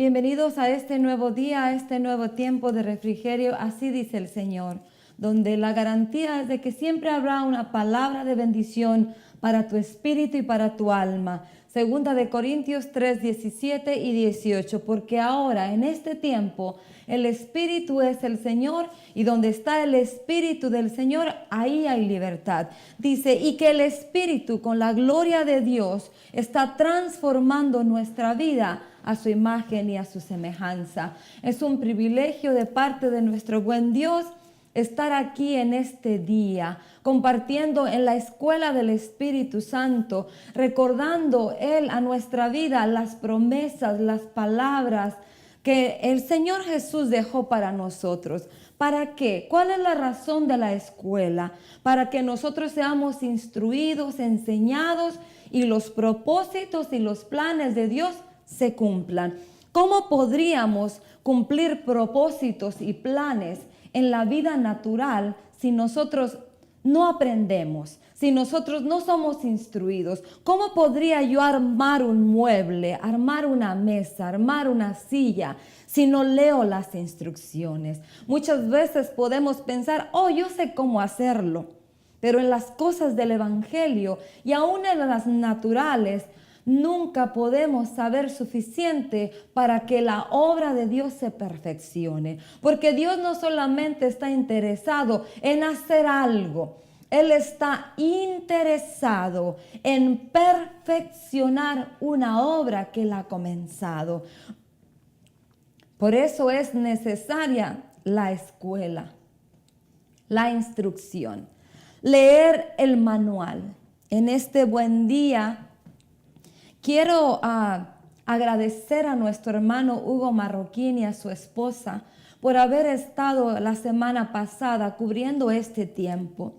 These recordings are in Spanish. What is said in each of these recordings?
Bienvenidos a este nuevo día, a este nuevo tiempo de refrigerio, así dice el Señor, donde la garantía es de que siempre habrá una palabra de bendición para tu espíritu y para tu alma. Segunda de Corintios 3, 17 y 18, porque ahora en este tiempo el Espíritu es el Señor y donde está el Espíritu del Señor, ahí hay libertad. Dice, y que el Espíritu con la gloria de Dios está transformando nuestra vida a su imagen y a su semejanza. Es un privilegio de parte de nuestro buen Dios estar aquí en este día, compartiendo en la escuela del Espíritu Santo, recordando Él a nuestra vida las promesas, las palabras que el Señor Jesús dejó para nosotros. ¿Para qué? ¿Cuál es la razón de la escuela? Para que nosotros seamos instruidos, enseñados y los propósitos y los planes de Dios se cumplan. ¿Cómo podríamos cumplir propósitos y planes en la vida natural si nosotros no aprendemos, si nosotros no somos instruidos? ¿Cómo podría yo armar un mueble, armar una mesa, armar una silla si no leo las instrucciones? Muchas veces podemos pensar, yo sé cómo hacerlo, pero en las cosas del Evangelio y aún en las naturales, nunca podemos saber suficiente para que la obra de Dios se perfeccione. Porque Dios no solamente está interesado en hacer algo, Él está interesado en perfeccionar una obra que Él ha comenzado. Por eso es necesaria la escuela, la instrucción, leer el manual. En este buen día, quiero agradecer a nuestro hermano Hugo Marroquín y a su esposa por haber estado la semana pasada cubriendo este tiempo.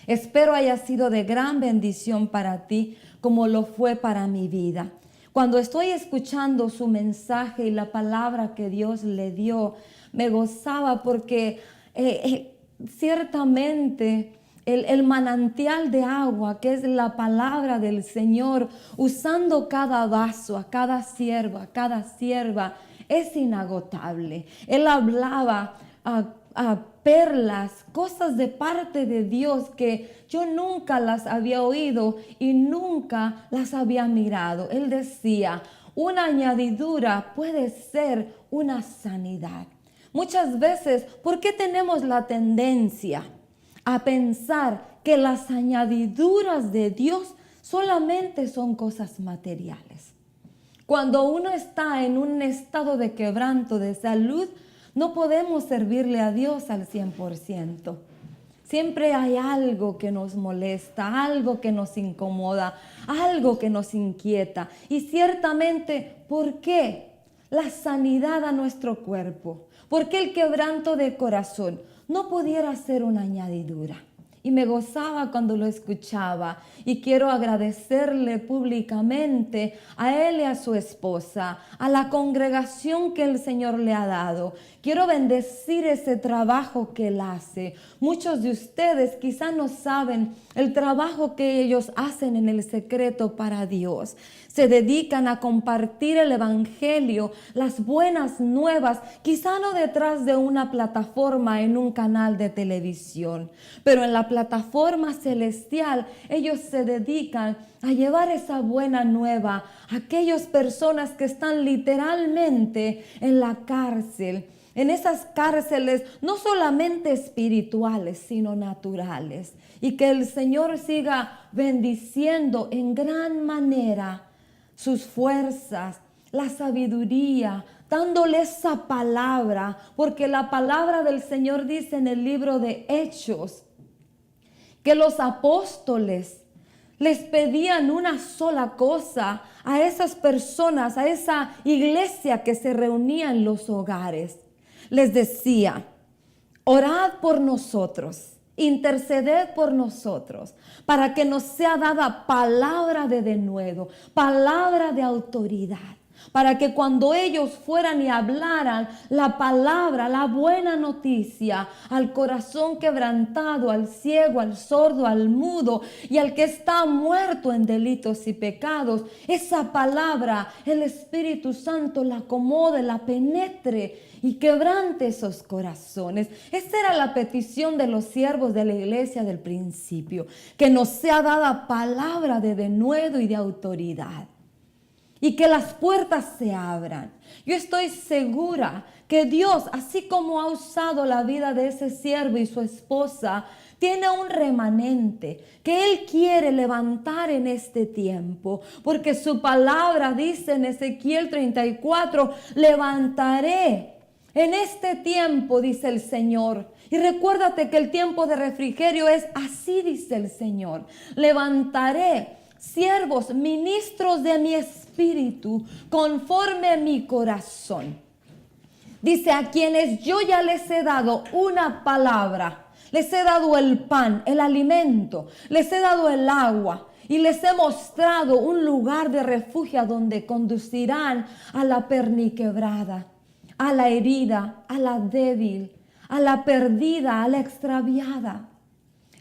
Espero haya sido de gran bendición para ti como lo fue para mi vida. Cuando estoy escuchando su mensaje y la palabra que Dios le dio, me gozaba porque ciertamente el manantial de agua, que es la palabra del Señor, usando cada vaso, a cada siervo, a cada sierva, es inagotable. Él hablaba a perlas, cosas de parte de Dios que yo nunca las había oído y nunca las había mirado. Él decía, una añadidura puede ser una sanidad. Muchas veces, ¿por qué tenemos la tendencia a pensar que las añadiduras de Dios solamente son cosas materiales? Cuando uno está en un estado de quebranto de salud, no podemos servirle a Dios al 100%. Siempre hay algo que nos molesta, algo que nos incomoda, algo que nos inquieta. Y ciertamente, ¿por qué la sanidad a nuestro cuerpo? ¿Por qué el quebranto de corazón no pudiera ser una añadidura? Y me gozaba cuando lo escuchaba y quiero agradecerle públicamente a él y a su esposa, a la congregación que el Señor le ha dado. Quiero bendecir ese trabajo que él hace. Muchos de ustedes quizá no saben el trabajo que ellos hacen en el secreto para Dios. Se dedican a compartir el Evangelio, las buenas nuevas, quizá no detrás de una plataforma en un canal de televisión, pero en la plataforma celestial ellos se dedican a llevar esa buena nueva a aquellas personas que están literalmente en la cárcel. En esas cárceles no solamente espirituales, sino naturales. Y que el Señor siga bendiciendo en gran manera sus fuerzas, la sabiduría, dándole esa palabra, porque la palabra del Señor dice en el libro de Hechos que los apóstoles les pedían una sola cosa a esas personas, a esa iglesia que se reunía en los hogares. Les decía, orad por nosotros, interceded por nosotros, para que nos sea dada palabra de denuedo, palabra de autoridad, para que cuando ellos fueran y hablaran la palabra, la buena noticia al corazón quebrantado, al ciego, al sordo, al mudo y al que está muerto en delitos y pecados, esa palabra el Espíritu Santo la acomode, la penetre y quebrante esos corazones. Esa era la petición de los siervos de la iglesia del principio, que nos sea dada palabra de denuedo y de autoridad. Y que las puertas se abran. Yo estoy segura que Dios, así como ha usado la vida de ese siervo y su esposa, tiene un remanente que Él quiere levantar en este tiempo. Porque su palabra dice en Ezequiel 34, levantaré en este tiempo, dice el Señor. Y recuérdate que el tiempo de refrigerio es así, dice el Señor. Levantaré siervos, ministros de mi espíritu, conforme a mi corazón. Dice, a quienes yo ya les he dado una palabra, les he dado el pan, el alimento, les he dado el agua y les he mostrado un lugar de refugio a donde conducirán a la perniquebrada, a la herida, a la débil, a la perdida, a la extraviada.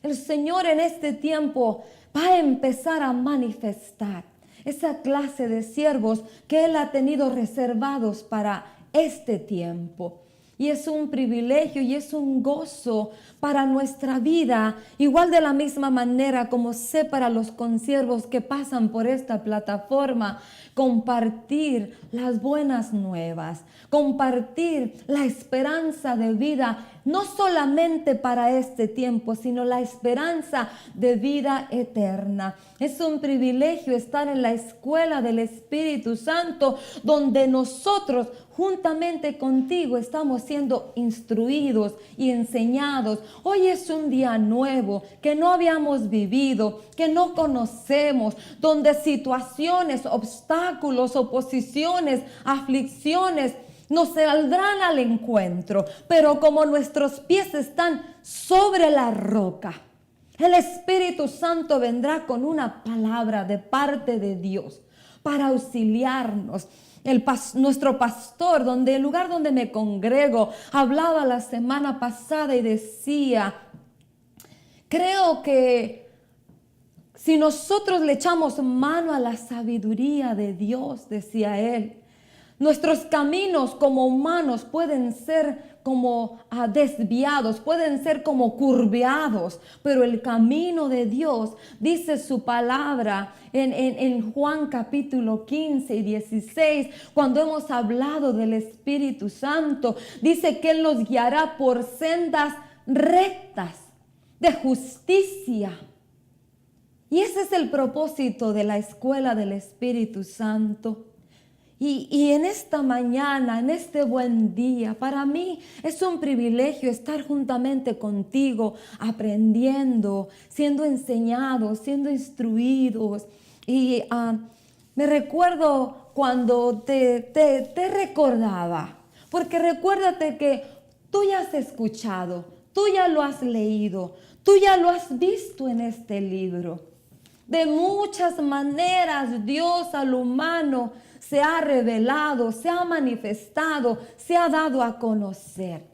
El Señor en este tiempo va a empezar a manifestar esa clase de siervos que Él ha tenido reservados para este tiempo. Y es un privilegio y es un gozo para nuestra vida, igual de la misma manera como sé para los consiervos que pasan por esta plataforma, compartir las buenas nuevas, compartir la esperanza de vida, no solamente para este tiempo, sino la esperanza de vida eterna. Es un privilegio estar en la escuela del Espíritu Santo, donde nosotros juntamente contigo estamos siendo instruidos y enseñados. Hoy es un día nuevo que no habíamos vivido, que no conocemos, donde situaciones, obstáculos, oposiciones, aflicciones nos saldrán al encuentro, pero como nuestros pies están sobre la roca, el Espíritu Santo vendrá con una palabra de parte de Dios para auxiliarnos. Nuestro pastor, el lugar donde me congrego, hablaba la semana pasada y decía, creo que si nosotros le echamos mano a la sabiduría de Dios, decía él, nuestros caminos como humanos pueden ser como desviados, pueden ser como curveados, pero el camino de Dios, dice su palabra en Juan capítulo 15 y 16, cuando hemos hablado del Espíritu Santo, dice que Él nos guiará por sendas rectas de justicia. Y ese es el propósito de la escuela del Espíritu Santo. Y en esta mañana, en este buen día, para mí es un privilegio estar juntamente contigo, aprendiendo, siendo enseñados, siendo instruidos. Y me recuerdo cuando te recordaba, porque recuérdate que tú ya has escuchado, tú ya lo has leído, tú ya lo has visto en este libro. De muchas maneras Dios al humano se ha revelado, se ha manifestado, se ha dado a conocer.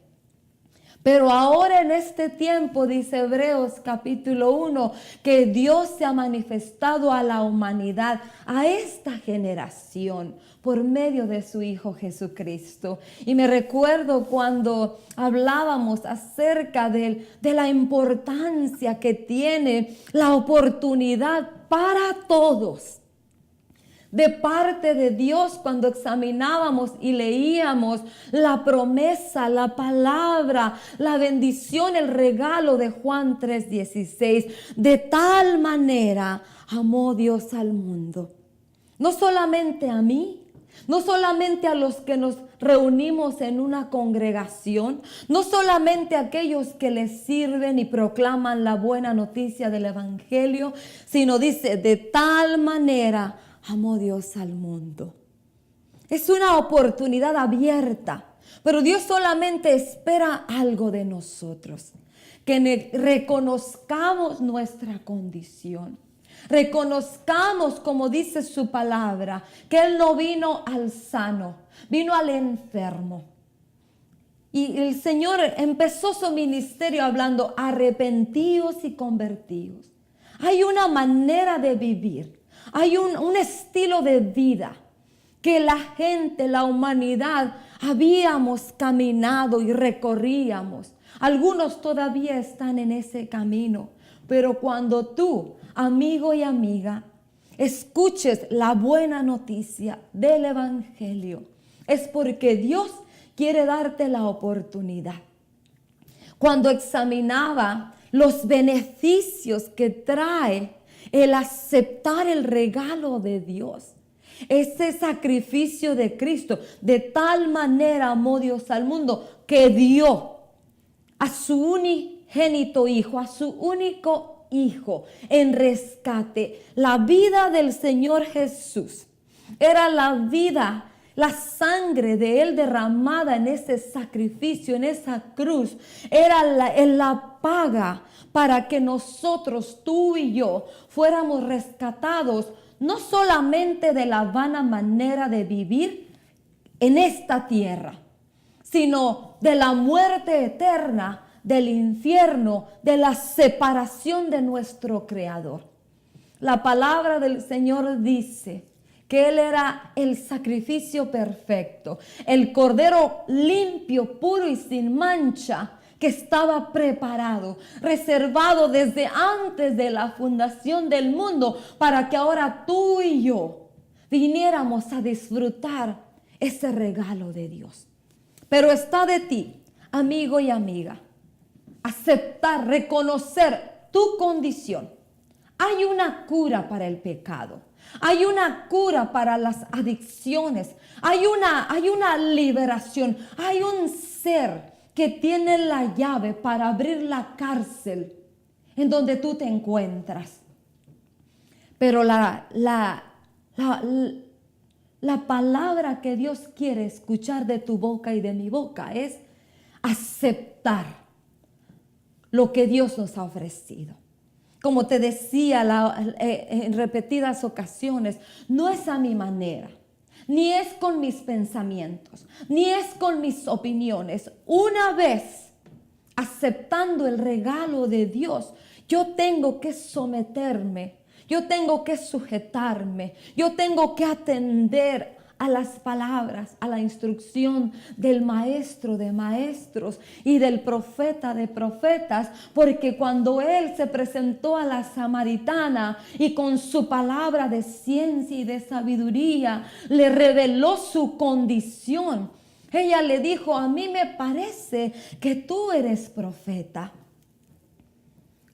Pero ahora en este tiempo, dice Hebreos capítulo 1, que Dios se ha manifestado a la humanidad, a esta generación, por medio de su Hijo Jesucristo. Y me recuerdo cuando hablábamos acerca de la importancia que tiene la oportunidad para todos, de parte de Dios, cuando examinábamos y leíamos la promesa, la palabra, la bendición, el regalo de Juan 3:16. De tal manera amó Dios al mundo. No solamente a mí, no solamente a los que nos reunimos en una congregación, no solamente a aquellos que les sirven y proclaman la buena noticia del Evangelio, sino dice, de tal manera amó Dios al mundo. Es una oportunidad abierta, pero Dios solamente espera algo de nosotros, que reconozcamos nuestra condición, Reconozcamos, como dice su palabra, que Él no vino al sano, vino al enfermo. Y el Señor empezó su ministerio hablando: arrepentíos y convertíos. Hay una manera de vivir, hay un estilo de vida que la gente, la humanidad, habíamos caminado y recorríamos. Algunos todavía están en ese camino, pero cuando tú, amigo y amiga, escuches la buena noticia del Evangelio, es porque Dios quiere darte la oportunidad. Cuando examinaba los beneficios que trae el aceptar el regalo de Dios, ese sacrificio de Cristo, de tal manera amó Dios al mundo que dio a su unigénito Hijo, a su único Hijo en rescate. La vida del Señor Jesús era la vida, la sangre de Él derramada en ese sacrificio, en esa cruz, era la paga para que nosotros, tú y yo, fuéramos rescatados, no solamente de la vana manera de vivir en esta tierra, sino de la muerte eterna, del infierno, de la separación de nuestro Creador. La palabra del Señor dice que Él era el sacrificio perfecto, el cordero limpio, puro y sin mancha, que estaba preparado, reservado desde antes de la fundación del mundo, para que ahora tú y yo viniéramos a disfrutar ese regalo de Dios. Pero está de ti, amigo y amiga, aceptar, reconocer tu condición. Hay una cura para el pecado. Hay una cura para las adicciones. Hay una liberación. Hay un ser que tiene la llave para abrir la cárcel en donde tú te encuentras. Pero la palabra que Dios quiere escuchar de tu boca y de mi boca es aceptar lo que Dios nos ha ofrecido. Como te decía en repetidas ocasiones, no es a mi manera, ni es con mis pensamientos, ni es con mis opiniones. Una vez aceptando el regalo de Dios, yo tengo que someterme, yo tengo que sujetarme, yo tengo que atender a las palabras, a la instrucción del maestro de maestros y del profeta de profetas, porque cuando él se presentó a la samaritana y con su palabra de ciencia y de sabiduría le reveló su condición, ella le dijo: a mí me parece que tú eres profeta.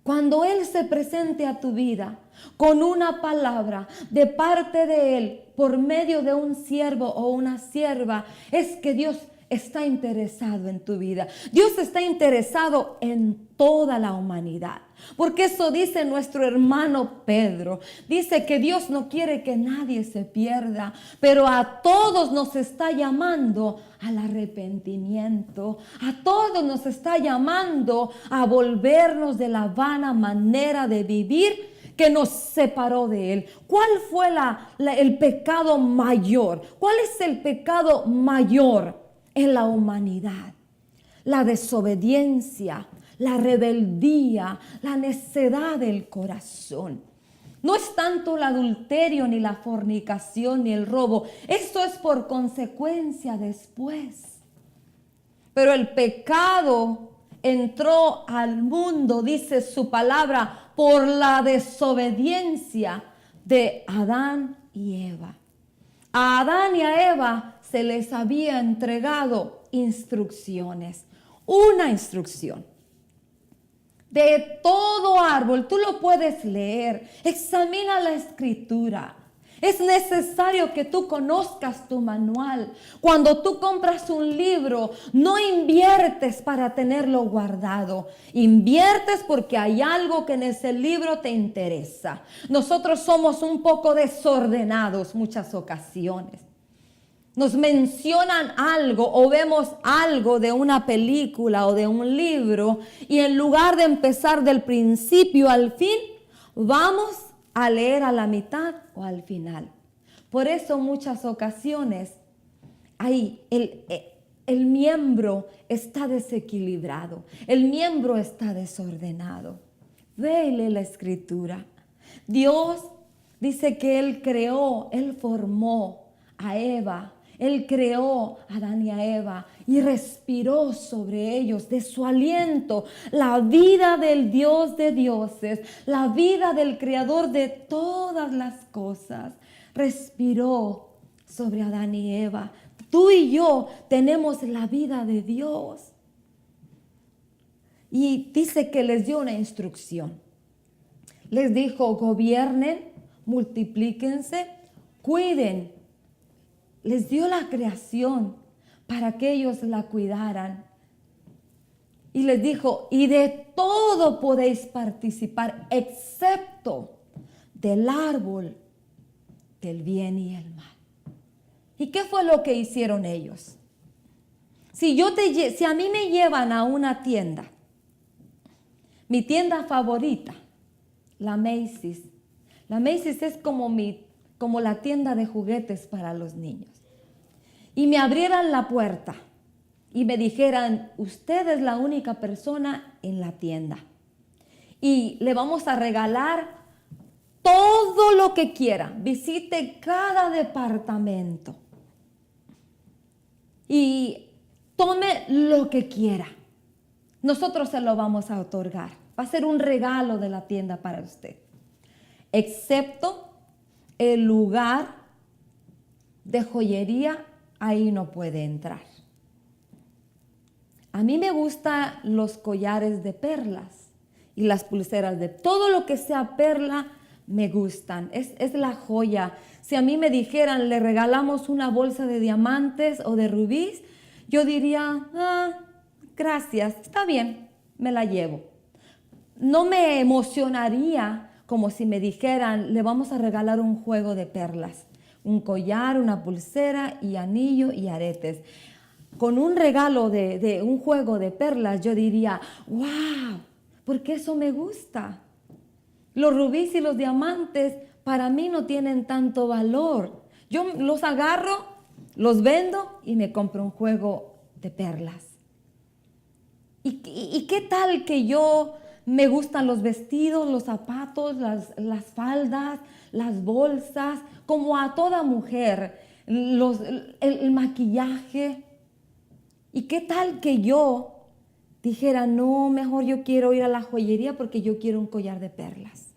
Cuando Él se presente a tu vida con una palabra de parte de Él por medio de un siervo o una sierva, es que Dios está interesado en tu vida. Dios está interesado en toda la humanidad. Porque eso dice nuestro hermano Pedro. Dice que Dios no quiere que nadie se pierda, pero a todos nos está llamando al arrepentimiento. A todos nos está llamando a volvernos de la vana manera de vivir que nos separó de Él. ¿Cuál fue el pecado mayor? ¿Cuál es el pecado mayor en la humanidad? La desobediencia, la rebeldía, la necedad del corazón. No es tanto el adulterio, ni la fornicación, ni el robo. Esto es por consecuencia después. Pero el pecado entró al mundo, dice su palabra, por la desobediencia de Adán y Eva. A Adán y a Eva se les había entregado instrucciones. Una instrucción. De todo árbol, tú lo puedes leer, examina la escritura. Es necesario que tú conozcas tu manual. Cuando tú compras un libro, no inviertes para tenerlo guardado. Inviertes porque hay algo que en ese libro te interesa. Nosotros somos un poco desordenados muchas ocasiones. Nos mencionan algo o vemos algo de una película o de un libro y en lugar de empezar del principio al fin, vamos a leer a la mitad o al final. Por eso muchas ocasiones ahí el miembro está desequilibrado, el miembro está desordenado. Ve y lee la escritura. Dios dice que Él creó, Él formó a Eva, Él creó a Adán y a Eva y respiró sobre ellos de su aliento la vida del Dios de dioses, la vida del Creador de todas las cosas. Respiró sobre Adán y Eva. Tú y yo tenemos la vida de Dios. Y dice que les dio una instrucción. Les dijo, gobiernen, multiplíquense, cuiden. Les dio la creación para que ellos la cuidaran. Y les dijo, y de todo podéis participar, excepto del árbol del bien y el mal. ¿Y qué fue lo que hicieron ellos? Si a mí me llevan a una tienda, mi tienda favorita, la Macy's. La Macy's es como la tienda de juguetes para los niños. Y me abrieran la puerta y me dijeran, usted es la única persona en la tienda. Y le vamos a regalar todo lo que quiera. Visite cada departamento. Y tome lo que quiera. Nosotros se lo vamos a otorgar. Va a ser un regalo de la tienda para usted. Excepto el lugar de joyería, ahí no puede entrar. A mí me gustan los collares de perlas y las pulseras de todo lo que sea perla me gustan. Es la joya. Si a mí me dijeran, le regalamos una bolsa de diamantes o de rubíes, yo diría, gracias, está bien, me la llevo. No me emocionaría como si me dijeran, le vamos a regalar un juego de perlas, un collar, una pulsera y anillo y aretes. Con un regalo de un juego de perlas, yo diría, wow, porque eso me gusta. Los rubíes y los diamantes para mí no tienen tanto valor. Yo los agarro, los vendo y me compro un juego de perlas. ¿Y qué tal que yo me gustan los vestidos, los zapatos, las faldas, las bolsas, como a toda mujer, el maquillaje? ¿Y qué tal que yo dijera, no, mejor yo quiero ir a la joyería porque yo quiero un collar de perlas?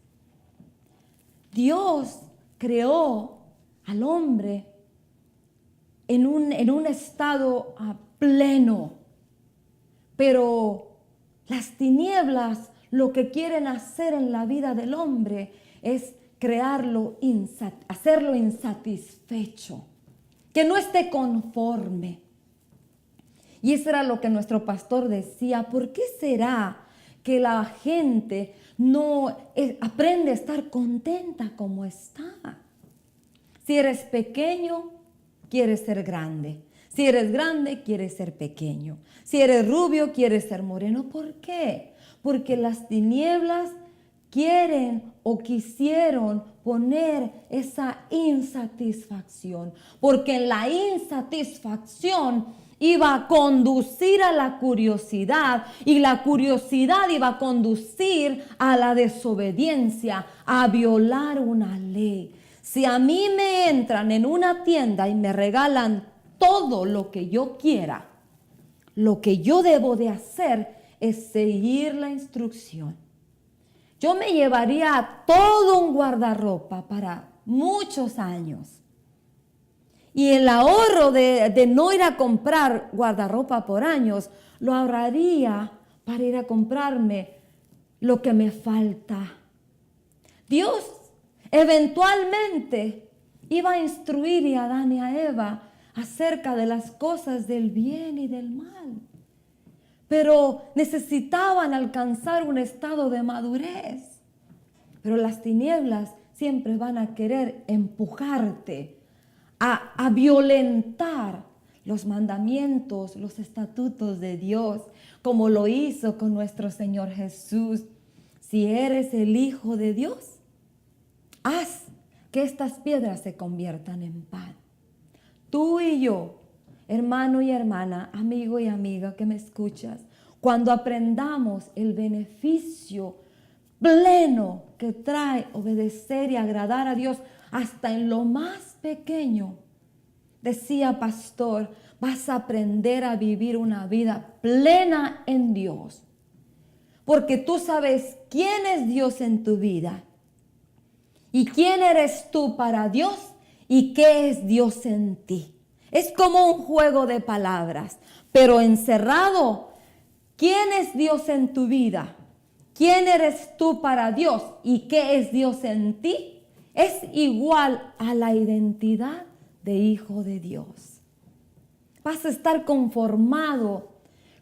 Dios creó al hombre en un estado pleno, pero las tinieblas lo que quieren hacer en la vida del hombre es hacerlo insatisfecho, que no esté conforme. Y eso era lo que nuestro pastor decía, ¿por qué será que la gente no aprende a estar contenta como está? Si eres pequeño, quieres ser grande. Si eres grande, quieres ser pequeño. Si eres rubio, quieres ser moreno. ¿Por qué? Porque las tinieblas quieren o quisieron poner esa insatisfacción. Porque en la insatisfacción iba a conducir a la curiosidad y la curiosidad iba a conducir a la desobediencia, a violar una ley. Si a mí me entran en una tienda y me regalan todo lo que yo quiera, lo que yo debo de hacer es seguir la instrucción. Yo me llevaría todo un guardarropa para muchos años. Y el ahorro de no ir a comprar guardarropa por años, lo ahorraría para ir a comprarme lo que me falta. Dios eventualmente iba a instruir a Adán y a Eva acerca de las cosas del bien y del mal. Pero necesitaban alcanzar un estado de madurez. Pero las tinieblas siempre van a querer empujarte a violentar los mandamientos, los estatutos de Dios, como lo hizo con nuestro Señor Jesús. Si eres el Hijo de Dios, haz que estas piedras se conviertan en pan. Tú y yo, hermano y hermana, amigo y amiga que me escuchas, cuando aprendamos el beneficio pleno que trae obedecer y agradar a Dios hasta en lo más pequeño, decía pastor, vas a aprender a vivir una vida plena en Dios. Porque tú sabes quién es Dios en tu vida y quién eres tú para Dios y qué es Dios en ti. Es como un juego de palabras, pero encerrado, ¿quién es Dios en tu vida? ¿Quién eres tú para Dios y qué es Dios en ti? Es igual a la identidad de hijo de Dios. Vas a estar conformado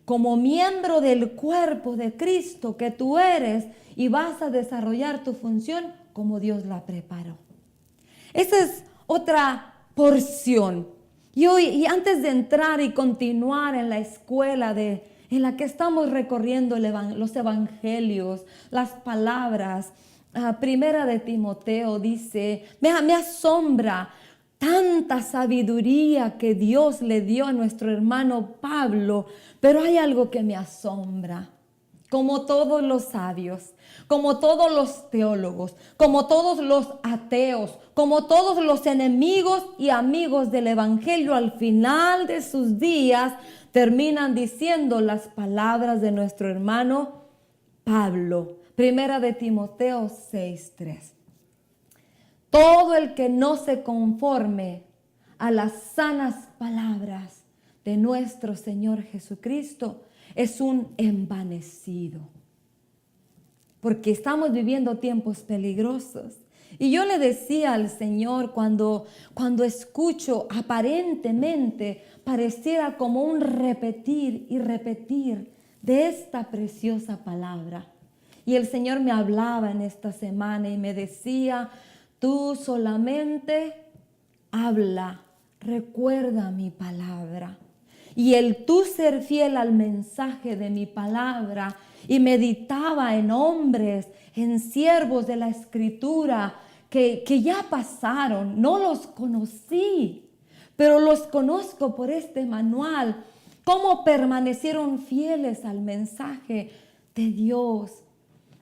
como miembro del cuerpo de Cristo que tú eres y vas a desarrollar tu función como Dios la preparó. Esa es otra porción. Y antes de entrar y continuar en la escuela en la que estamos recorriendo los evangelios, las palabras, Primera de Timoteo dice, me asombra tanta sabiduría que Dios le dio a nuestro hermano Pablo, pero hay algo que me asombra. Como todos los sabios, como todos los teólogos, como todos los ateos, como todos los enemigos y amigos del evangelio, al final de sus días terminan diciendo las palabras de nuestro hermano Pablo. Primera de Timoteo 6:3. Todo el que no se conforme a las sanas palabras de nuestro Señor Jesucristo es un envanecido. Porque estamos viviendo tiempos peligrosos. Y yo le decía al Señor cuando escucho aparentemente pareciera como un repetir y repetir de esta preciosa palabra. Y el Señor me hablaba en esta semana y me decía, tú solamente habla, recuerda mi palabra. Y el tú ser fiel al mensaje de mi palabra y meditaba en hombres, en siervos de la Escritura que ya pasaron, no los conocí, pero los conozco por este manual, cómo permanecieron fieles al mensaje de Dios.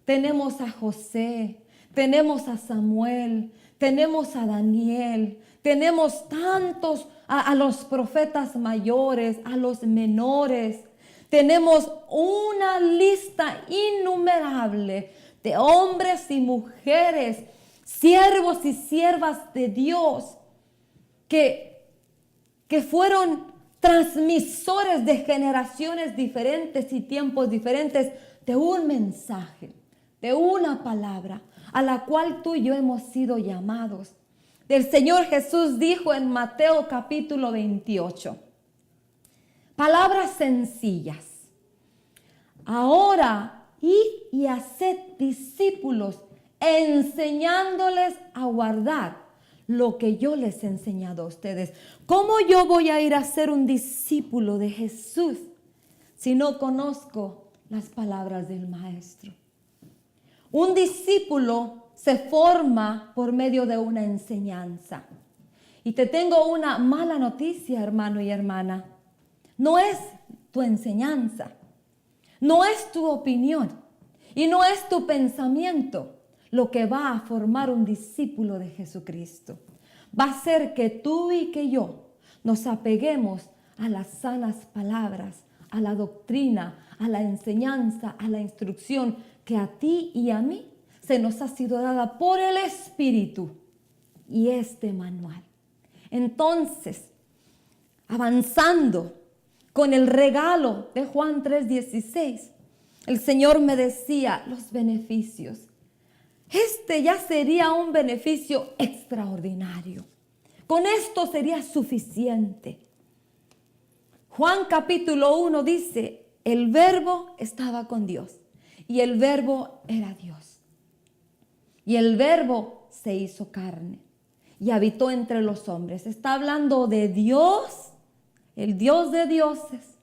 Tenemos a José, tenemos a Samuel, tenemos a Daniel, tenemos tantos a los profetas mayores, a los menores. Tenemos una lista innumerable de hombres y mujeres, siervos y siervas de Dios que fueron transmisores de generaciones diferentes y tiempos diferentes de un mensaje, de una palabra a la cual tú y yo hemos sido llamados. El Señor Jesús dijo en Mateo capítulo 28, palabras sencillas. Ahora id y haced discípulos, enseñándoles a guardar lo que yo les he enseñado a ustedes. ¿Cómo yo voy a ir a ser un discípulo de Jesús si no conozco las palabras del Maestro? Un discípulo se forma por medio de una enseñanza. Y te tengo una mala noticia, hermano y hermana. No es tu enseñanza, no es tu opinión y no es tu pensamiento lo que va a formar un discípulo de Jesucristo. Va a ser que tú y que yo nos apeguemos a las sanas palabras, a la doctrina, a la enseñanza, a la instrucción que a ti y a mí se nos ha sido dada por el Espíritu y este manual. Entonces, avanzando con el regalo de Juan 3:16, el Señor me decía los beneficios. Este ya sería un beneficio extraordinario. Con esto sería suficiente. Juan capítulo 1 dice, el Verbo estaba con Dios y el Verbo era Dios. Y el Verbo se hizo carne y habitó entre los hombres. Está hablando de Dios, el Dios de dioses,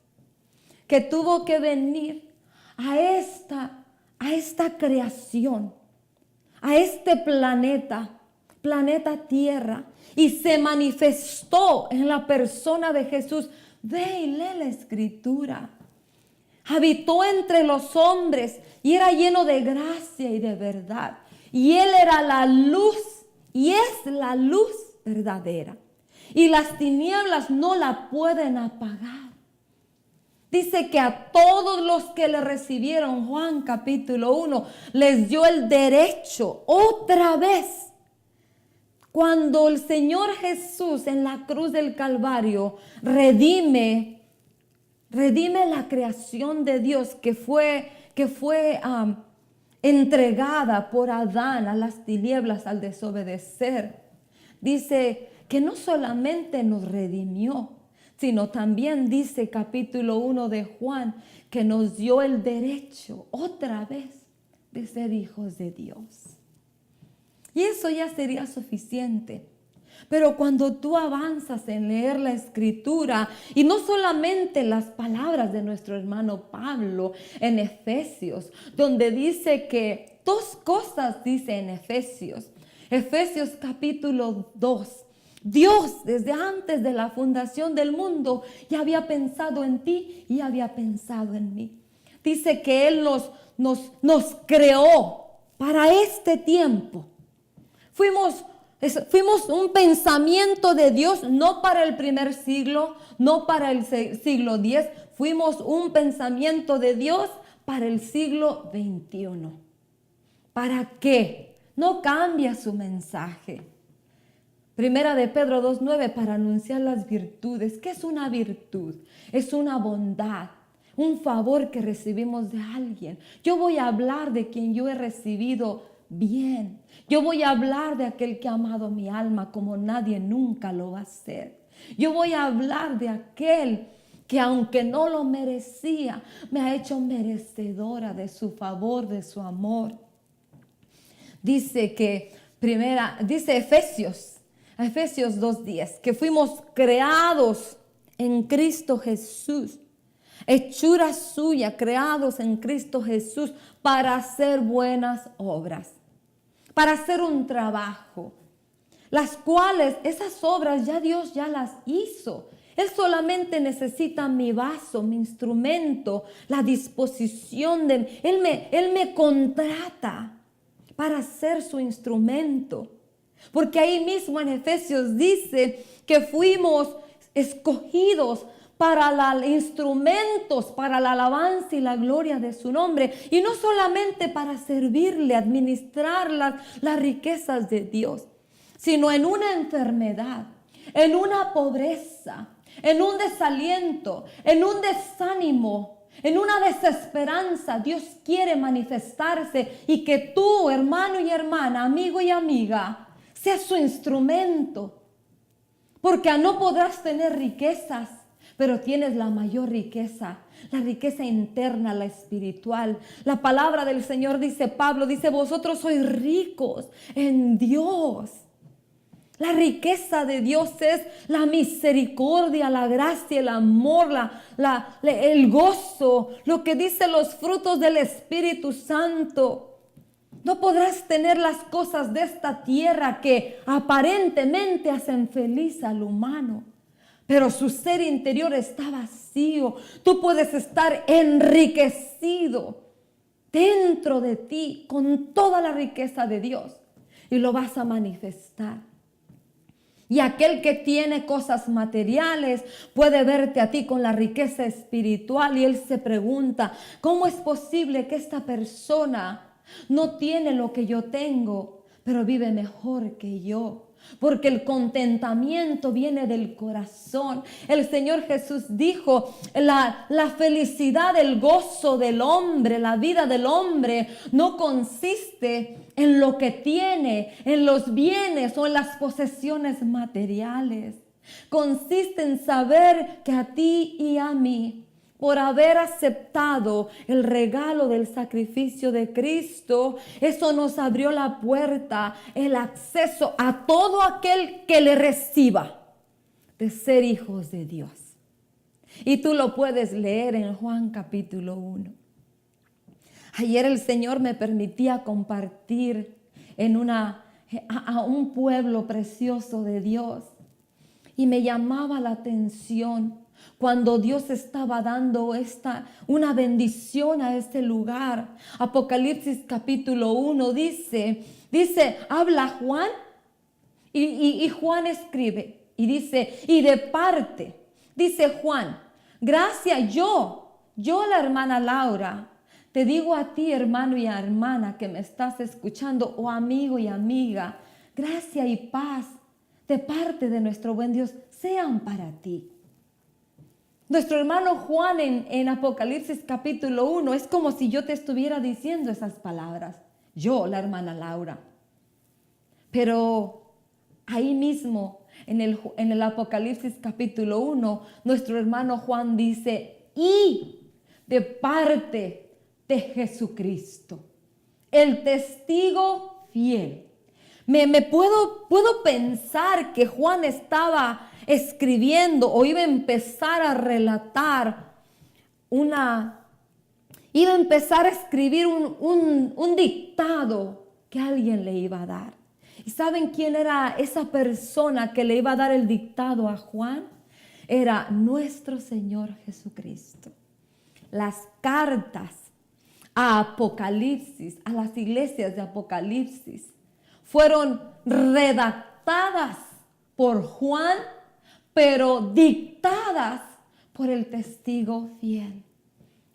que tuvo que venir a esta creación, a este planeta, planeta Tierra y se manifestó en la persona de Jesús. Ve y lee la escritura. Habitó entre los hombres y era lleno de gracia y de verdad. Y Él era la luz y es la luz verdadera. Y las tinieblas no la pueden apagar. Dice que a todos los que le recibieron, Juan capítulo 1, les dio el derecho otra vez. Cuando el Señor Jesús en la cruz del Calvario redime la creación de Dios que fue entregada por Adán a las tinieblas al desobedecer. Dice que no solamente nos redimió, sino también dice capítulo 1 de Juan que nos dio el derecho otra vez de ser hijos de Dios. Y eso ya sería suficiente. Pero cuando tú avanzas en leer la escritura, y no solamente las palabras de nuestro hermano Pablo en Efesios, donde dice que dos cosas dice en Efesios. Efesios capítulo 2. Dios desde antes de la fundación del mundo ya había pensado en ti y había pensado en mí. Dice que Él nos creó para este tiempo. Fuimos un pensamiento de Dios, no para el primer siglo, no para el siglo X. Fuimos un pensamiento de Dios para el siglo XXI. ¿Para qué? No cambia su mensaje. Primera de Pedro 2:9, para anunciar las virtudes. ¿Qué es una virtud? Es una bondad, un favor que recibimos de alguien. Yo voy a hablar de quien yo he recibido bien. Yo voy a hablar de aquel que ha amado mi alma como nadie nunca lo va a hacer. Yo voy a hablar de aquel que aunque no lo merecía, me ha hecho merecedora de su favor, de su amor. Dice Efesios 2:10, que fuimos creados en Cristo Jesús, hechura suya, creados en Cristo Jesús para hacer buenas obras, para hacer un trabajo, las cuales, esas obras ya Dios ya las hizo. Él solamente necesita mi vaso, mi instrumento, la disposición de Él me contrata para ser su instrumento. Porque ahí mismo en Efesios dice que fuimos escogidos para instrumentos, para la alabanza y la gloria de su nombre. Y no solamente para servirle, administrar las riquezas de Dios, sino en una enfermedad, en una pobreza, en un desaliento, en un desánimo, en una desesperanza. Dios quiere manifestarse y que tú, hermano y hermana, amigo y amiga, seas su instrumento. Porque no podrás tener riquezas, pero tienes la mayor riqueza, la riqueza interna, la espiritual. La palabra del Señor dice, Pablo dice, vosotros sois ricos en Dios. La riqueza de Dios es la misericordia, la gracia, el amor, el gozo, lo que dicen los frutos del Espíritu Santo. No podrás tener las cosas de esta tierra que aparentemente hacen feliz al humano, pero su ser interior está vacío. Tú puedes estar enriquecido dentro de ti con toda la riqueza de Dios y lo vas a manifestar. Y aquel que tiene cosas materiales puede verte a ti con la riqueza espiritual y él se pregunta, ¿cómo es posible que esta persona no tiene lo que yo tengo, pero vive mejor que yo? Porque el contentamiento viene del corazón. El Señor Jesús dijo, la felicidad, el gozo del hombre, la vida del hombre no consiste en lo que tiene, en los bienes o en las posesiones materiales. Consiste en saber que a ti y a mí, por haber aceptado el regalo del sacrificio de Cristo, eso nos abrió la puerta, el acceso a todo aquel que le reciba de ser hijos de Dios. Y tú lo puedes leer en Juan capítulo 1. Ayer el Señor me permitía compartir en una a un pueblo precioso de Dios. Y me llamaba la atención cuando Dios estaba dando una bendición a este lugar. Apocalipsis capítulo 1 dice, habla Juan y Juan escribe y dice, y de parte, dice Juan, gracias yo la hermana Laura, te digo a ti hermano y hermana que me estás escuchando, o amigo y amiga, gracia y paz de parte de nuestro buen Dios sean para ti. Nuestro hermano Juan en Apocalipsis capítulo 1 es como si yo te estuviera diciendo esas palabras. Yo, la hermana Laura. Pero ahí mismo, en el Apocalipsis capítulo 1, nuestro hermano Juan dice, y de parte de Jesucristo, el testigo fiel. Me puedo pensar que Juan estaba escribiendo o iba a empezar a relatar iba a empezar a escribir un dictado que alguien le iba a dar. ¿Y saben quién era esa persona que le iba a dar el dictado a Juan? Era nuestro Señor Jesucristo. Las cartas a Apocalipsis, a las iglesias de Apocalipsis, fueron redactadas por Juan, pero dictadas por el testigo fiel,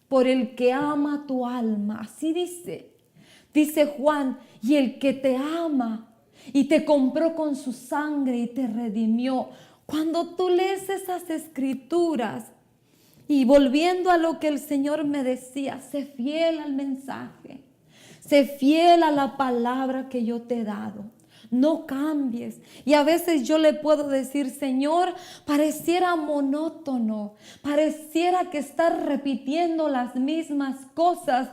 por el que ama tu alma. Así dice Juan, y el que te ama y te compró con su sangre y te redimió. Cuando tú lees esas escrituras, y volviendo a lo que el Señor me decía, sé fiel al mensaje, sé fiel a la palabra que yo te he dado. No cambies. Y a veces yo le puedo decir, Señor, pareciera monótono, pareciera que estás repitiendo las mismas cosas,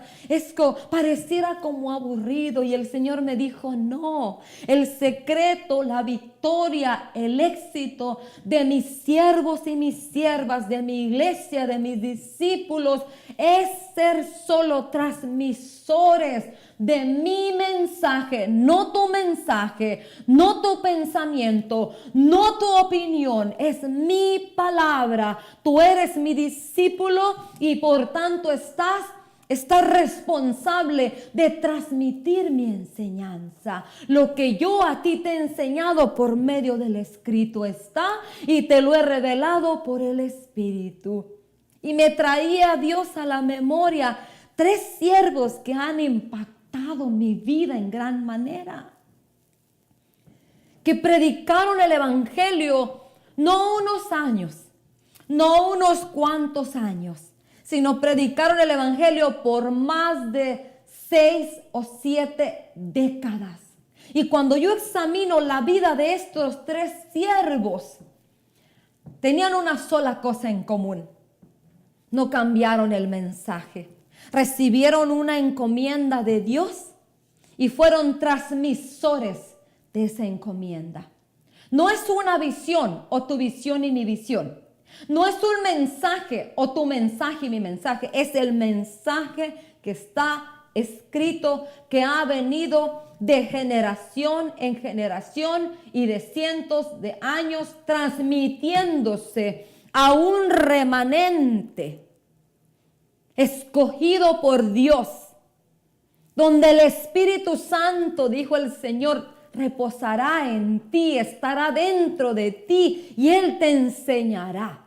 pareciera como aburrido. Y el Señor me dijo, no, el secreto, la victoria, el éxito de mis siervos y mis siervas, de mi iglesia, de mis discípulos, es ser solo transmisores de mi mensaje, no tu mensaje, no tu pensamiento, no tu opinión, es mi palabra. Tú eres mi discípulo y por tanto estás responsable de transmitir mi enseñanza. Lo que yo a ti te he enseñado por medio del escrito está y te lo he revelado por el Espíritu. Y me traía Dios a la memoria 3 siervos que han impactado mi vida en gran manera, que predicaron el evangelio no unos años, no unos cuantos años, sino predicaron el evangelio por más de 6 o 7 décadas. Y cuando yo examino la vida de estos 3 siervos, tenían una sola cosa en común: no cambiaron el mensaje. Recibieron una encomienda de Dios y fueron transmisores de esa encomienda. No es una visión o tu visión y mi visión. No es un mensaje o tu mensaje y mi mensaje. Es el mensaje que está escrito, que ha venido de generación en generación y de cientos de años transmitiéndose a un remanente escogido por Dios, donde el Espíritu Santo, dijo el Señor, reposará en ti, estará dentro de ti y Él te enseñará.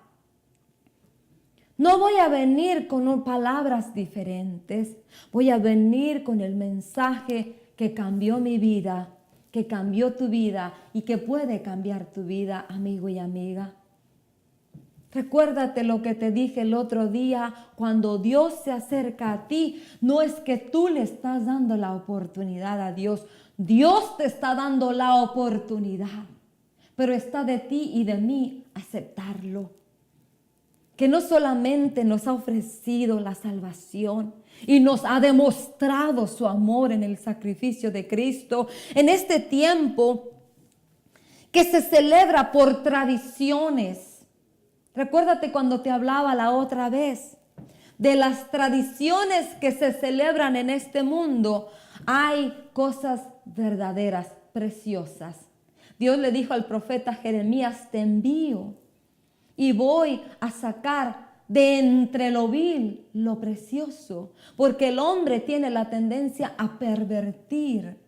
No voy a venir con palabras diferentes, voy a venir con el mensaje que cambió mi vida, que cambió tu vida y que puede cambiar tu vida, amigo y amiga. Recuérdate lo que te dije el otro día: cuando Dios se acerca a ti, no es que tú le estás dando la oportunidad a Dios. Dios te está dando la oportunidad, pero está de ti y de mí aceptarlo. Que no solamente nos ha ofrecido la salvación y nos ha demostrado su amor en el sacrificio de Cristo, en este tiempo que se celebra por tradiciones. Recuérdate cuando te hablaba la otra vez de las tradiciones que se celebran en este mundo. Hay cosas verdaderas preciosas. Dios le dijo al profeta Jeremías, te envío y voy a sacar de entre lo vil lo precioso, porque el hombre tiene la tendencia a pervertir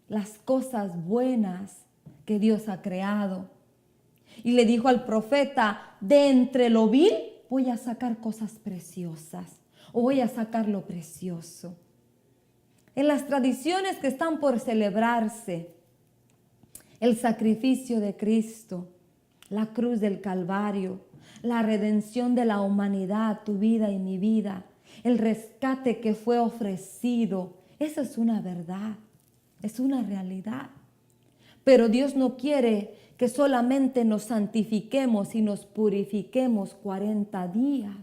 las cosas buenas que Dios ha creado. Y le dijo al profeta, de entre lo vil voy a sacar cosas preciosas, o voy a sacar lo precioso. En las tradiciones que están por celebrarse, el sacrificio de Cristo, la cruz del Calvario, la redención de la humanidad, tu vida y mi vida, el rescate que fue ofrecido, eso es una verdad, es una realidad. Pero Dios no quiere que solamente nos santifiquemos y nos purifiquemos 40 días.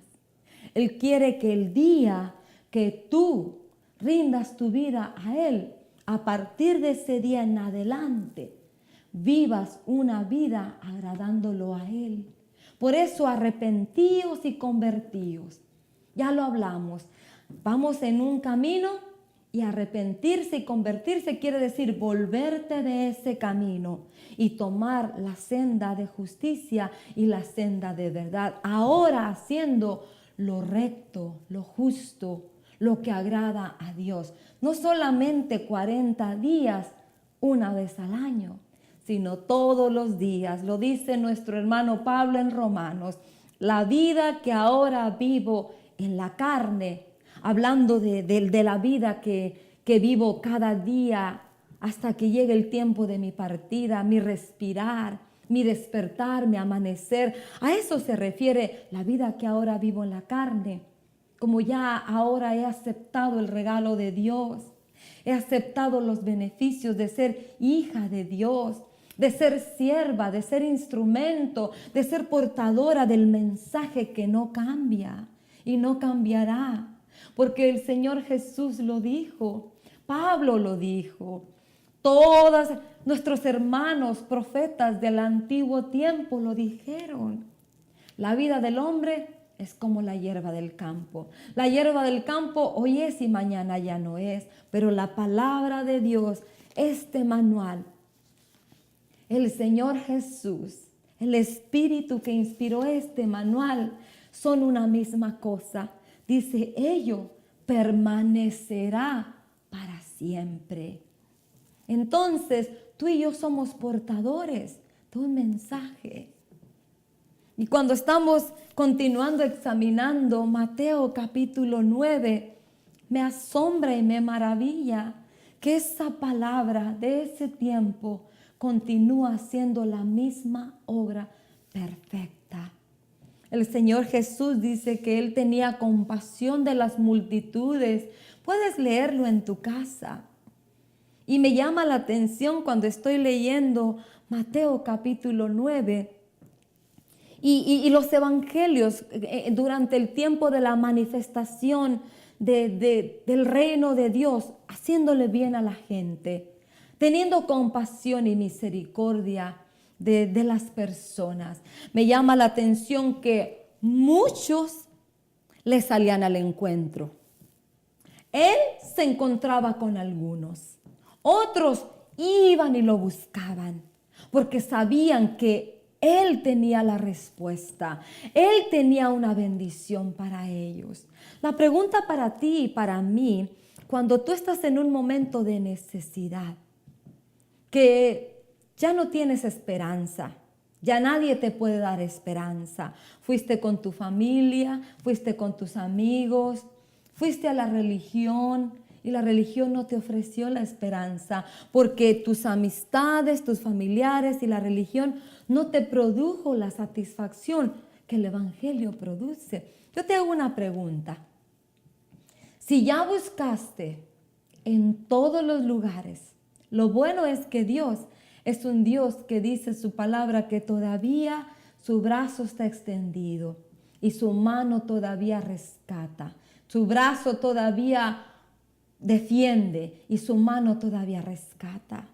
Él quiere que el día que tú rindas tu vida a Él, a partir de ese día en adelante, vivas una vida agradándolo a Él. Por eso arrepentíos y convertíos. Ya lo hablamos. Vamos en un camino y arrepentirse y convertirse quiere decir volverte de ese camino y tomar la senda de justicia y la senda de verdad. Ahora haciendo lo recto, lo justo, lo que agrada a Dios. No solamente 40 días, una vez al año, sino todos los días. Lo dice nuestro hermano Pablo en Romanos. La vida que ahora vivo en la carne, hablando de la vida que vivo cada día hasta que llegue el tiempo de mi partida, mi respirar, mi despertar, mi amanecer. A eso se refiere la vida que ahora vivo en la carne. Como ya ahora he aceptado el regalo de Dios, he aceptado los beneficios de ser hija de Dios, de ser sierva, de ser instrumento, de ser portadora del mensaje que no cambia y no cambiará. Porque el Señor Jesús lo dijo, Pablo lo dijo, todos nuestros hermanos profetas del antiguo tiempo lo dijeron. La vida del hombre es como la hierba del campo. La hierba del campo hoy es y mañana ya no es, pero la palabra de Dios, este manual, el Señor Jesús, el Espíritu que inspiró este manual, son una misma cosa. Dice, ello permanecerá para siempre. Entonces, tú y yo somos portadores de un mensaje. Y cuando estamos continuando examinando Mateo capítulo 9, me asombra y me maravilla que esa palabra de ese tiempo continúa haciendo la misma obra perfecta. El Señor Jesús dice que Él tenía compasión de las multitudes. Puedes leerlo en tu casa. Y me llama la atención cuando estoy leyendo Mateo capítulo 9 y los evangelios durante el tiempo de la manifestación del reino de Dios, haciéndole bien a la gente, teniendo compasión y misericordia de las personas. Me llama la atención que muchos le salían al encuentro. Él se encontraba con algunos. Otros iban y lo buscaban porque sabían que Él tenía la respuesta. Él tenía una bendición para ellos. La pregunta para ti y para mí, cuando tú estás en un momento de necesidad, que ya no tienes esperanza, ya nadie te puede dar esperanza. Fuiste con tu familia, fuiste con tus amigos, fuiste a la religión y la religión no te ofreció la esperanza porque tus amistades, tus familiares y la religión no te produjo la satisfacción que el Evangelio produce. Yo te hago una pregunta. Si ya buscaste en todos los lugares, lo bueno es que Dios es un Dios que dice su palabra que todavía su brazo está extendido y su mano todavía rescata. Su brazo todavía defiende y su mano todavía rescata.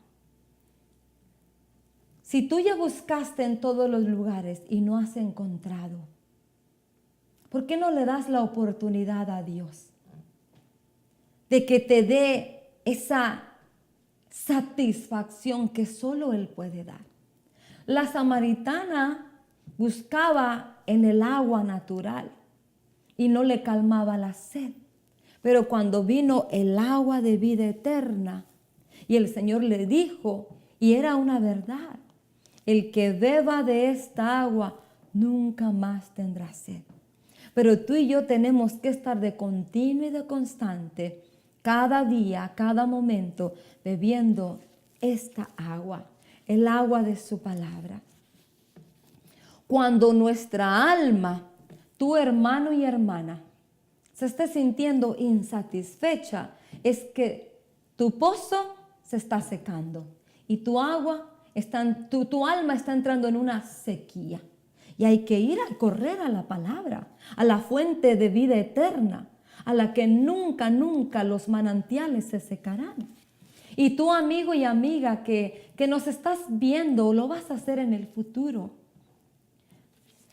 Si tú ya buscaste en todos los lugares y no has encontrado, ¿por qué no le das la oportunidad a Dios de que te dé esa satisfacción que solo Él puede dar. La samaritana buscaba en el agua natural y no le calmaba la sed. Pero cuando vino el agua de vida eterna y el Señor le dijo, y era una verdad, el que beba de esta agua nunca más tendrá sed. Pero tú y yo tenemos que estar de continuo y de constante, cada día, cada momento, bebiendo esta agua, el agua de su palabra. Cuando nuestra alma, tu hermano y hermana, se esté sintiendo insatisfecha, es que tu pozo se está secando y tu agua, tu alma está entrando en una sequía. Y hay que ir a correr a la palabra, a la fuente de vida eterna, a la que nunca, nunca los manantiales se secarán. Y tú, amigo y amiga, que nos estás viendo o lo vas a hacer en el futuro,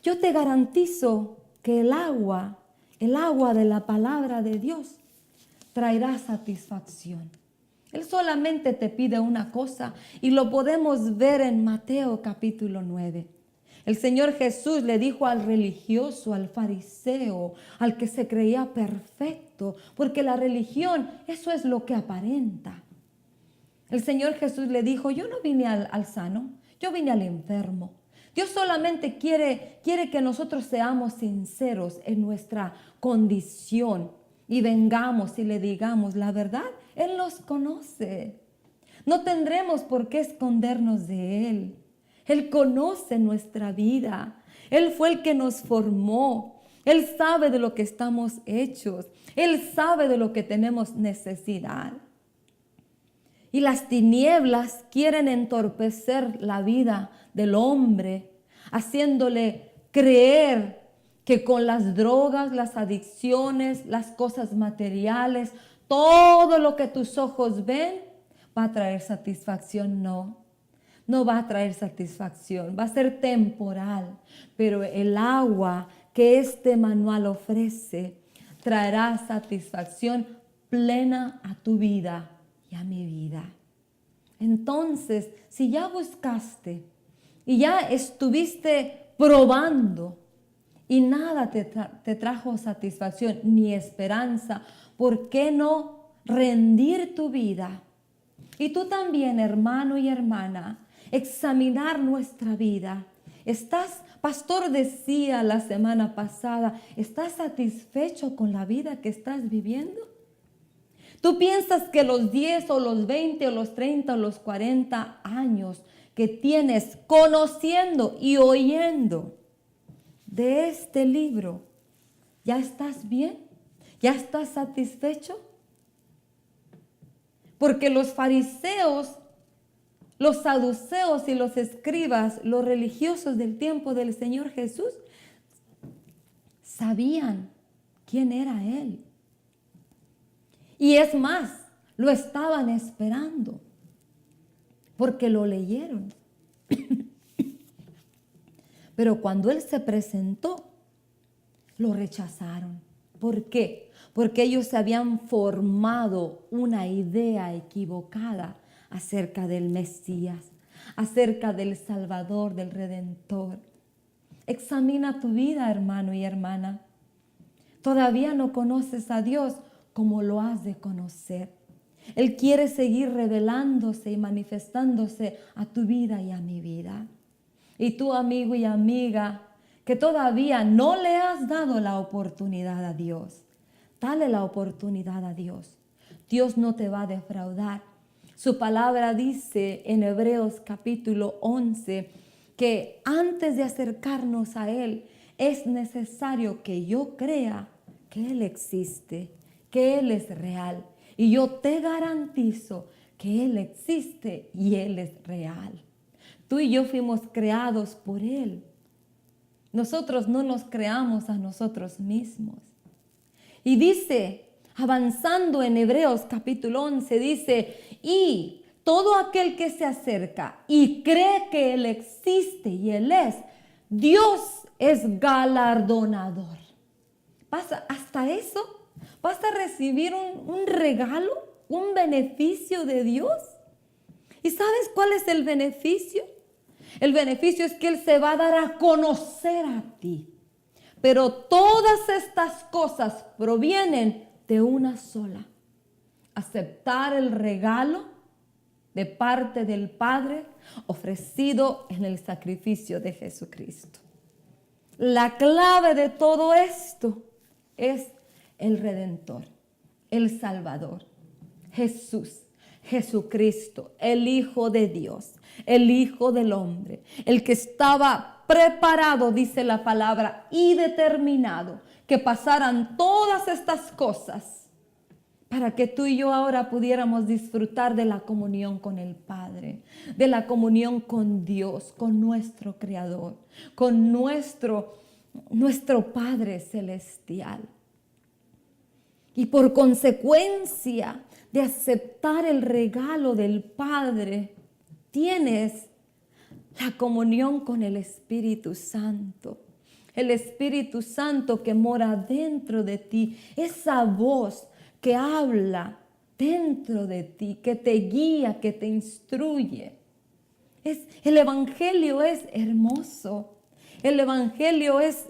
yo te garantizo que el agua de la palabra de Dios traerá satisfacción. Él solamente te pide una cosa y lo podemos ver en Mateo capítulo 9. El Señor Jesús le dijo al religioso, al fariseo, al que se creía perfecto, porque la religión, eso es lo que aparenta. El Señor Jesús le dijo, yo no vine al sano, yo vine al enfermo. Dios solamente quiere que nosotros seamos sinceros en nuestra condición y vengamos y le digamos la verdad. Él nos conoce. No tendremos por qué escondernos de Él. Él conoce nuestra vida. Él fue el que nos formó. Él sabe de lo que estamos hechos. Él sabe de lo que tenemos necesidad. Y las tinieblas quieren entorpecer la vida del hombre, haciéndole creer que con las drogas, las adicciones, las cosas materiales, todo lo que tus ojos ven va a traer satisfacción. No va a traer satisfacción, va a ser temporal, pero el agua que este manual ofrece traerá satisfacción plena a tu vida y a mi vida. Entonces, si ya buscaste y ya estuviste probando y nada te trajo satisfacción ni esperanza, ¿por qué no rendir tu vida? Y tú también, hermano y hermana, examinar nuestra vida. Pastor decía la semana pasada, ¿estás satisfecho con la vida que estás viviendo? Tú piensas que los 10 o los 20 o los 30 o los 40 años que tienes conociendo y oyendo de este libro, ¿ya estás bien? ¿Ya estás satisfecho? Porque los fariseos, los saduceos y los escribas, los religiosos del tiempo del Señor Jesús, sabían quién era Él. Y es más, lo estaban esperando, porque lo leyeron. Pero cuando Él se presentó, lo rechazaron. ¿Por qué? Porque ellos se habían formado una idea equivocada acerca del Mesías, acerca del Salvador, del Redentor. Examina tu vida, hermano y hermana. Todavía no conoces a Dios como lo has de conocer. Él quiere seguir revelándose y manifestándose a tu vida y a mi vida. Y tú, amigo y amiga, que todavía no le has dado la oportunidad a Dios, dale la oportunidad a Dios. Dios no te va a defraudar. Su palabra dice en Hebreos capítulo 11 que antes de acercarnos a Él es necesario que yo crea que Él existe, que Él es real. Y yo te garantizo que Él existe y Él es real. Tú y yo fuimos creados por Él. Nosotros no nos creamos a nosotros mismos. Y dice, avanzando en Hebreos capítulo 11, dice, y todo aquel que se acerca y cree que Él existe y Él es, Dios es galardonador. ¿Pasa hasta eso? ¿Vas a recibir un regalo, un beneficio de Dios? ¿Y sabes cuál es el beneficio? El beneficio es que Él se va a dar a conocer a ti. Pero todas estas cosas provienen de una sola. Aceptar el regalo de parte del Padre ofrecido en el sacrificio de Jesucristo. La clave de todo esto es el Redentor, el Salvador, Jesús, Jesucristo, el Hijo de Dios, el Hijo del hombre, el que estaba preparado, dice la palabra, y determinado que pasaran todas estas cosas para que tú y yo ahora pudiéramos disfrutar de la comunión con el Padre, de la comunión con Dios, con nuestro Creador, con nuestro Padre Celestial. Y por consecuencia de aceptar el regalo del Padre, tienes la comunión con el Espíritu Santo. El Espíritu Santo que mora dentro de ti, esa voz que habla dentro de ti, que te guía, que te instruye. El Evangelio es hermoso. El Evangelio es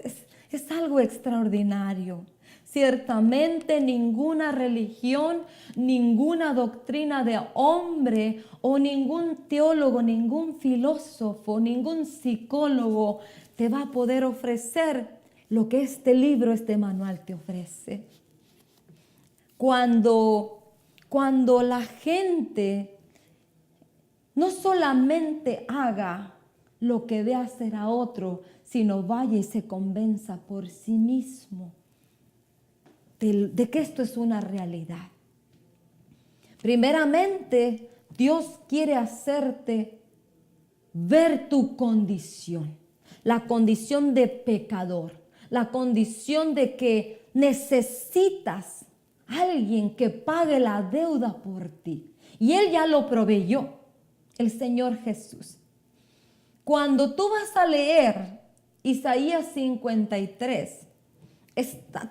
algo extraordinario. Ciertamente ninguna religión, ninguna doctrina de hombre o ningún teólogo, ningún filósofo, ningún psicólogo te va a poder ofrecer lo que este libro, este manual te ofrece. Cuando la gente no solamente haga lo que ve hacer a otro, sino vaya y se convenza por sí mismo de que esto es una realidad. Primeramente, Dios quiere hacerte ver tu condición, la condición de pecador, la condición de que necesitas alguien que pague la deuda por ti. Y Él ya lo proveyó, el Señor Jesús. Cuando tú vas a leer Isaías 53,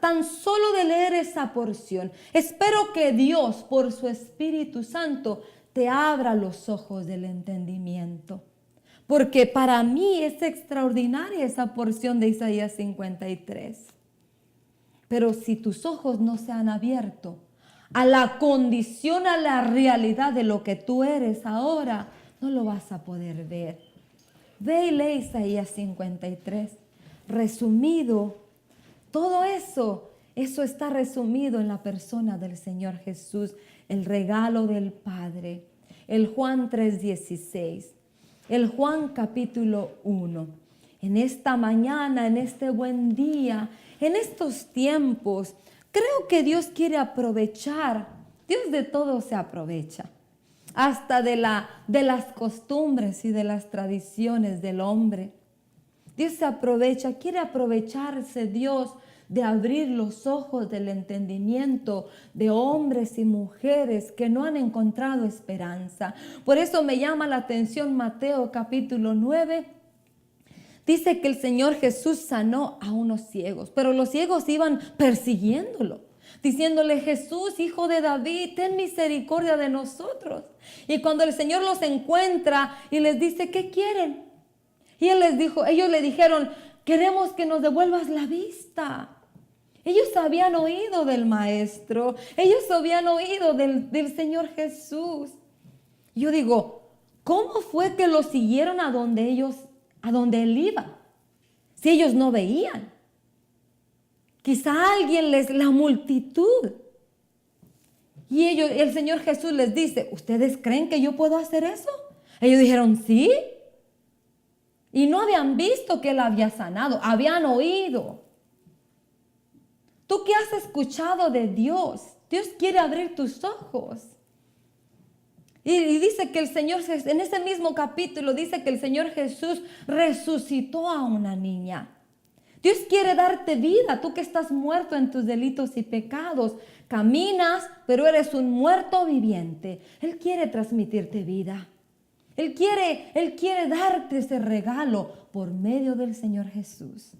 tan solo de leer esa porción, espero que Dios, por su Espíritu Santo, te abra los ojos del entendimiento. Porque para mí es extraordinaria esa porción de Isaías 53. Pero si tus ojos no se han abierto a la condición, a la realidad de lo que tú eres ahora, no lo vas a poder ver. Ve y lee Isaías 53. Resumido, todo eso está resumido en la persona del Señor Jesús, el regalo del Padre. El Juan 3:16, el Juan capítulo 1. En esta mañana, en este buen día, en estos tiempos, creo que Dios quiere aprovechar. Dios de todo se aprovecha, hasta de las costumbres y de las tradiciones del hombre. Dios se aprovecha, quiere aprovecharse Dios de abrir los ojos del entendimiento de hombres y mujeres que no han encontrado esperanza. Por eso me llama la atención Mateo capítulo 9. Dice que el Señor Jesús sanó a unos ciegos, pero los ciegos iban persiguiéndolo, diciéndole: Jesús, hijo de David, ten misericordia de nosotros. Y cuando el Señor los encuentra y les dice: ¿qué quieren? Y ellos le dijeron: queremos que nos devuelvas la vista. Ellos habían oído del Maestro, ellos habían oído del Señor Jesús. Yo digo, ¿cómo fue que lo siguieron a donde Él iba? Si ellos no veían. Quizá la multitud. Y el Señor Jesús les dice: ¿ustedes creen que yo puedo hacer eso? Ellos dijeron: sí. Y no habían visto que Él había sanado, habían oído. ¿Tú qué has escuchado de Dios? Dios quiere abrir tus ojos. Y dice que el Señor, en ese mismo capítulo, dice que el Señor Jesús resucitó a una niña. Dios quiere darte vida, tú que estás muerto en tus delitos y pecados. Caminas, pero eres un muerto viviente. Él quiere transmitirte vida. Él quiere darte ese regalo por medio del Señor Jesús.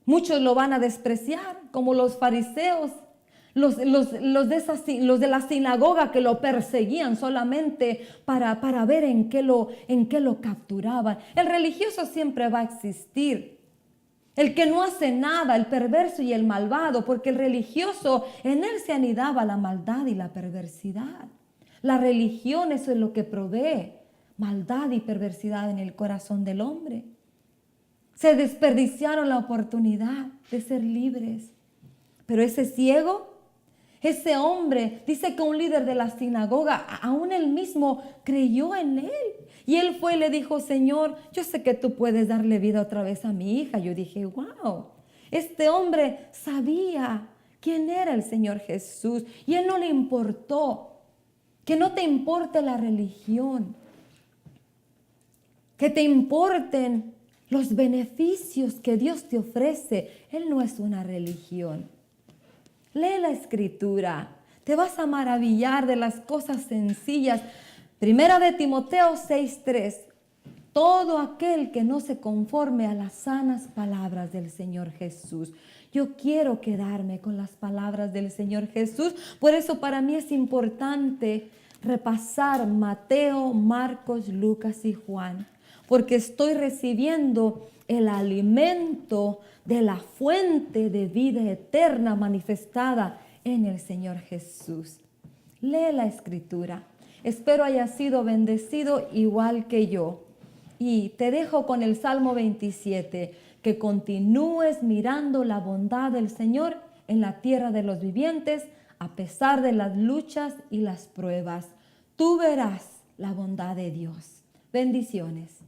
Muchos lo van a despreciar, como los fariseos. Los de la sinagoga que lo perseguían solamente para ver en qué lo capturaban. El religioso siempre va a existir. El que no hace nada, el perverso y el malvado, porque el religioso, en él se anidaba la maldad y la perversidad. La religión, eso es lo que provee maldad y perversidad en el corazón del hombre. Se desperdiciaron la oportunidad de ser libres. Pero ese ciego, ese hombre, dice que un líder de la sinagoga, aún él mismo creyó en él. Y él fue y le dijo, Señor, yo sé que tú puedes darle vida otra vez a mi hija. Yo dije, wow, este hombre sabía quién era el Señor Jesús. Y él no le importó. Que no te importe la religión. Que te importen los beneficios que Dios te ofrece. Él no es una religión. Lee la Escritura, te vas a maravillar de las cosas sencillas. Primera de Timoteo 6:3. Todo aquel que no se conforme a las sanas palabras del Señor Jesús. Yo quiero quedarme con las palabras del Señor Jesús. Por eso para mí es importante repasar Mateo, Marcos, Lucas y Juan. Porque estoy recibiendo el alimento de la fuente de vida eterna manifestada en el Señor Jesús. Lee la Escritura. Espero haya sido bendecido igual que yo. Y te dejo con el Salmo 27, que continúes mirando la bondad del Señor en la tierra de los vivientes, a pesar de las luchas y las pruebas. Tú verás la bondad de Dios. Bendiciones.